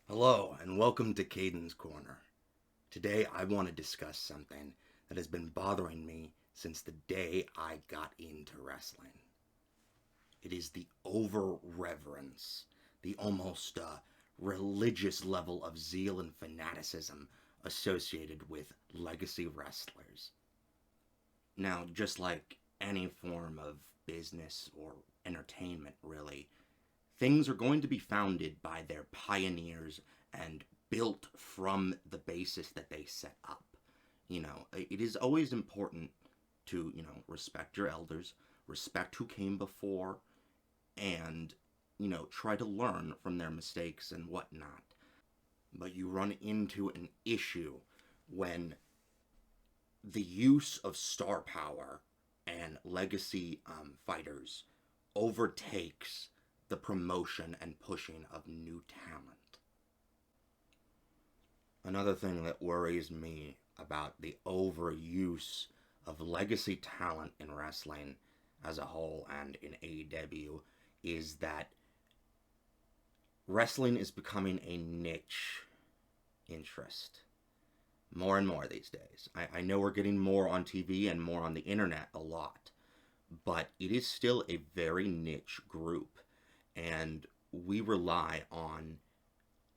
Hello, and welcome to Caden's Corner. Today I want to discuss something that has been bothering me since the day I got into wrestling. It is the over reverence, the almost religious level of zeal and fanaticism associated with legacy wrestlers. Now, just like any form of business or entertainment, really, things are going to be founded by their pioneers and built from the basis that they set up. It is always important to, respect your elders, respect who came before, and, try to learn from their mistakes and whatnot. But you run into an issue when the use of star power and legacy fighters overtakes the promotion and pushing of new talent. Another thing that worries me about the overuse of legacy talent in wrestling as a whole and in AEW is that wrestling is becoming a niche interest more and more these days. I know we're getting more on TV and more on the internet a lot, but it is still a very niche group, and we rely on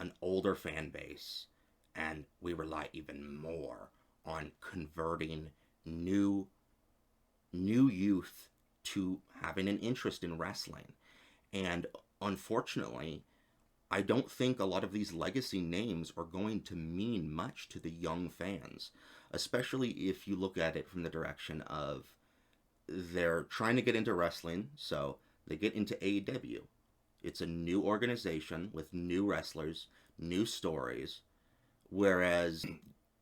an older fan base, and we rely even more on converting new youth to having an interest in wrestling. And unfortunately, I don't think a lot of these legacy names are going to mean much to the young fans, especially if you look at it from the direction of they're trying to get into wrestling, so they get into AEW. It's a new organization with new wrestlers, new stories, whereas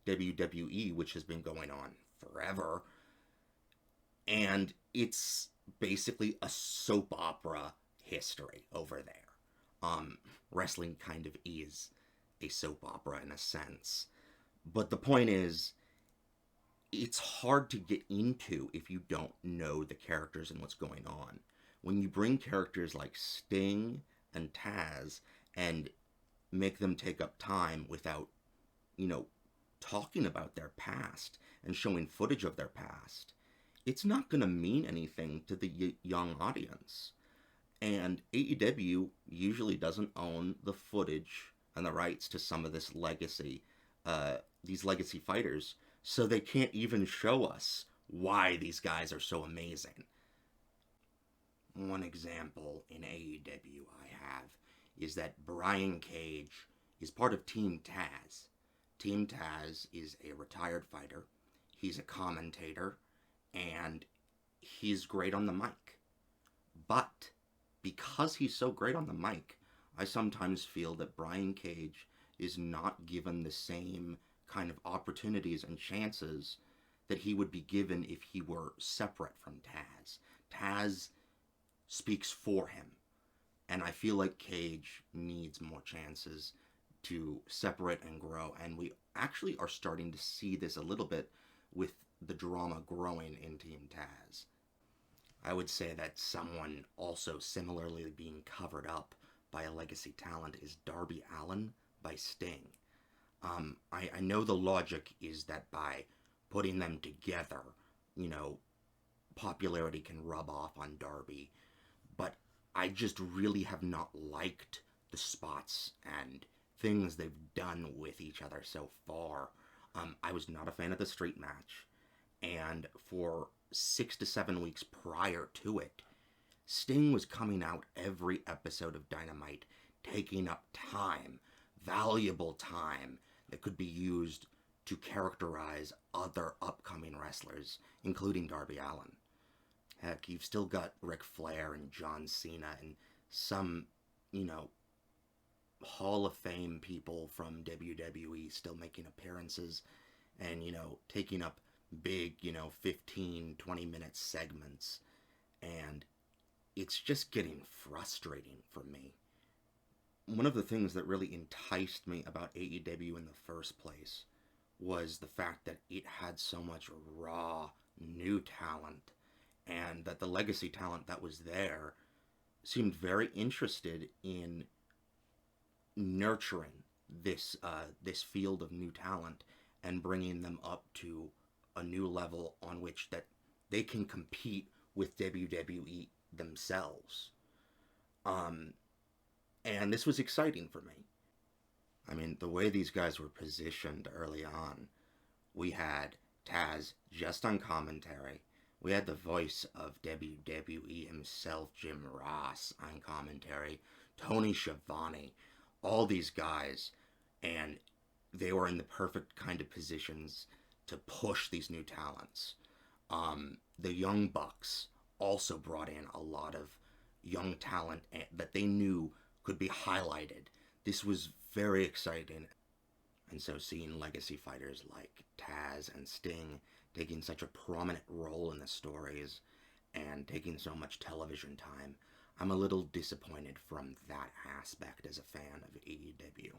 WWE, which has been going on forever, and it's basically a soap opera history over there. Wrestling kind of is a soap opera in a sense. But the point is, it's hard to get into if you don't know the characters and what's going on. When you bring characters like Sting and Taz and make them take up time without, you know, talking about their past and showing footage of their past, it's not going to mean anything to the young audience. And AEW usually doesn't own the footage and the rights to some of these legacy fighters, so they can't even show us why these guys are so amazing. One example in AEW I have is that Brian Cage is part of Team Taz. Team Taz is a retired fighter. He's a commentator, and he's great on the mic. But because he's so great on the mic, I sometimes feel that Brian Cage is not given the same kind of opportunities and chances that he would be given if he were separate from Taz. Taz speaks for him, and I feel like Cage needs more chances to separate and grow, and we actually are starting to see this a little bit with the drama growing in Team Taz. I would say that someone also similarly being covered up by a legacy talent is Darby Allin by Sting. I know the logic is that by putting them together, you know, popularity can rub off on Darby, but I just really have not liked the spots and things they've done with each other so far. I was not a fan of the street match, and for 6 to 7 weeks prior to it, Sting was coming out every episode of Dynamite, taking up time, valuable time that could be used to characterize other upcoming wrestlers, including Darby Allin. Heck, you've still got Ric Flair and John Cena and some, you know, Hall of Fame people from WWE still making appearances and, taking up big, 15, 20-minute segments. And it's just getting frustrating for me. One of the things that really enticed me about AEW in the first place was the fact that it had so much raw, new talent, and that the legacy talent that was there seemed very interested in nurturing this field of new talent and bringing them up to a new level on which that they can compete with WWE themselves. Um, and this was exciting for me. I mean, the way these guys were positioned early on, we had Taz just on commentary. We had the voice of WWE himself, Jim Ross, on commentary. Tony Schiavone, all these guys, and they were in the perfect kind of positions to push these new talents. The Young Bucks also brought in a lot of young talent that they knew could be highlighted. This was very exciting. And so seeing legacy fighters like Taz and Sting taking such a prominent role in the stories and taking so much television time, I'm a little disappointed from that aspect as a fan of AEW.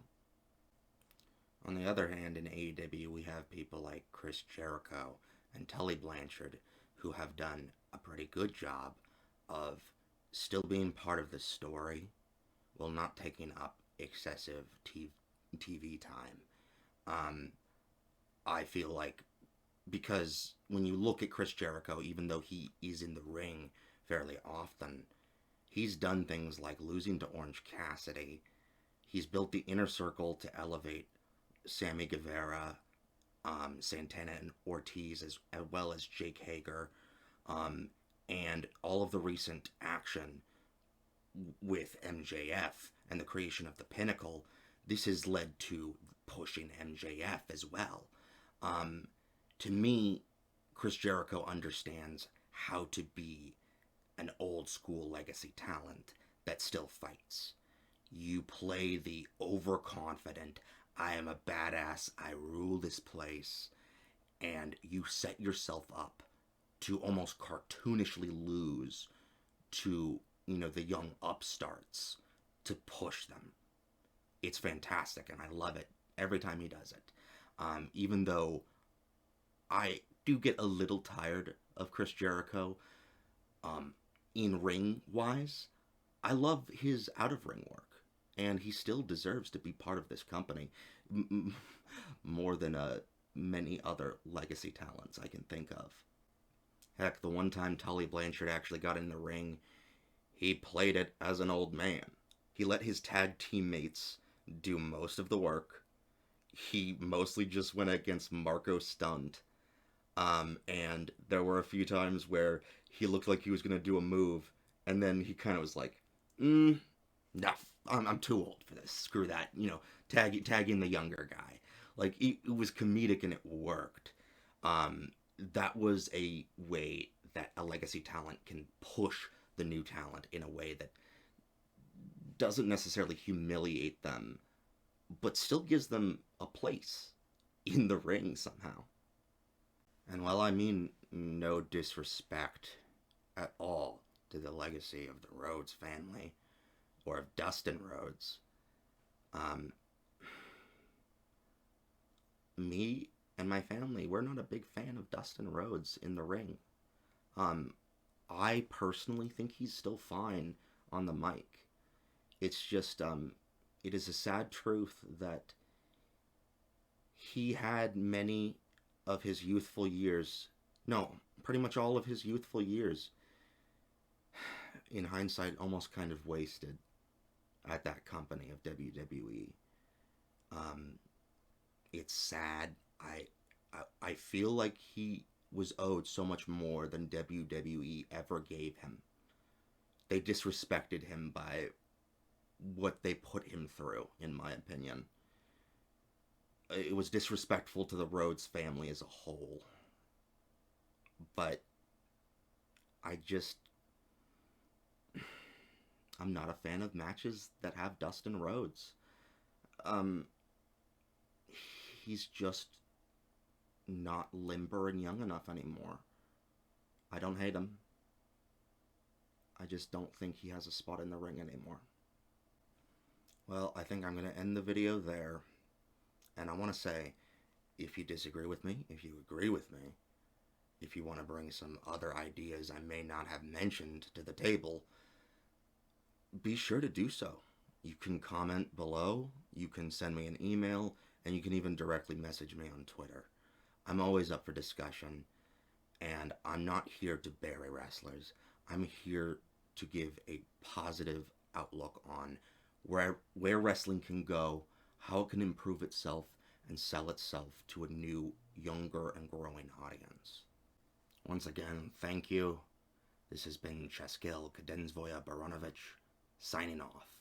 On the other hand, in AEW, we have people like Chris Jericho and Tully Blanchard who have done a pretty good job of still being part of the story while not taking up excessive TV time. I feel like, because when you look at Chris Jericho, even though he is in the ring fairly often, he's done things like losing to Orange Cassidy. He's built the Inner Circle to elevate Sammy Guevara, Santana and Ortiz, as well as Jake Hager, and all of the recent action with MJF and the creation of the Pinnacle. This has led to pushing MJF as well. To me, Chris Jericho understands how to be an old school legacy talent that still fights. You play the overconfident, I am a badass, I rule this place, and you set yourself up to almost cartoonishly lose to, the young upstarts, to push them. It's fantastic, and I love it every time he does it. Even though I do get a little tired of Chris Jericho, in ring wise, I love his out of ring work, and he still deserves to be part of this company more than many other legacy talents I can think of. Heck, the one time Tully Blanchard actually got in the ring, he played it as an old man. He let his tag teammates do most of the work. He mostly just went against Marco Stunt. And there were a few times where he looked like he was going to do a move, and then he kind of was like, no, I'm too old for this. Screw that. Tagging the younger guy. Like, it was comedic and it worked. That was a way that a legacy talent can push the new talent in a way that doesn't necessarily humiliate them, but still gives them a place in the ring somehow. And while I mean no disrespect at all to the legacy of the Rhodes family, or of Dustin Rhodes, me and my family, we're not a big fan of Dustin Rhodes in the ring. I personally think he's still fine on the mic. It's just, it is a sad truth that he had many of his youthful years, no, pretty much all of his youthful years, in hindsight, almost kind of wasted at that company of WWE. It's sad. I feel like he was owed so much more than WWE ever gave him. They disrespected him by what they put him through, in my opinion. It was disrespectful to the Rhodes family as a whole. But I'm not a fan of matches that have Dustin Rhodes. He's just not limber and young enough anymore. I don't hate him. I just don't think he has a spot in the ring anymore. Well, I think I'm going to end the video there. And I want to say, if you disagree with me, if you agree with me, if you want to bring some other ideas I may not have mentioned to the table, be sure to do so. You can comment below, you can send me an email, and you can even directly message me on Twitter. I'm always up for discussion, and I'm not here to bury wrestlers. I'm here to give a positive outlook on where wrestling can go, how it can improve itself, and sell itself to a new, younger, and growing audience. Once again, thank you. This has been Cheskil Kadenzvoya Baronovich, signing off.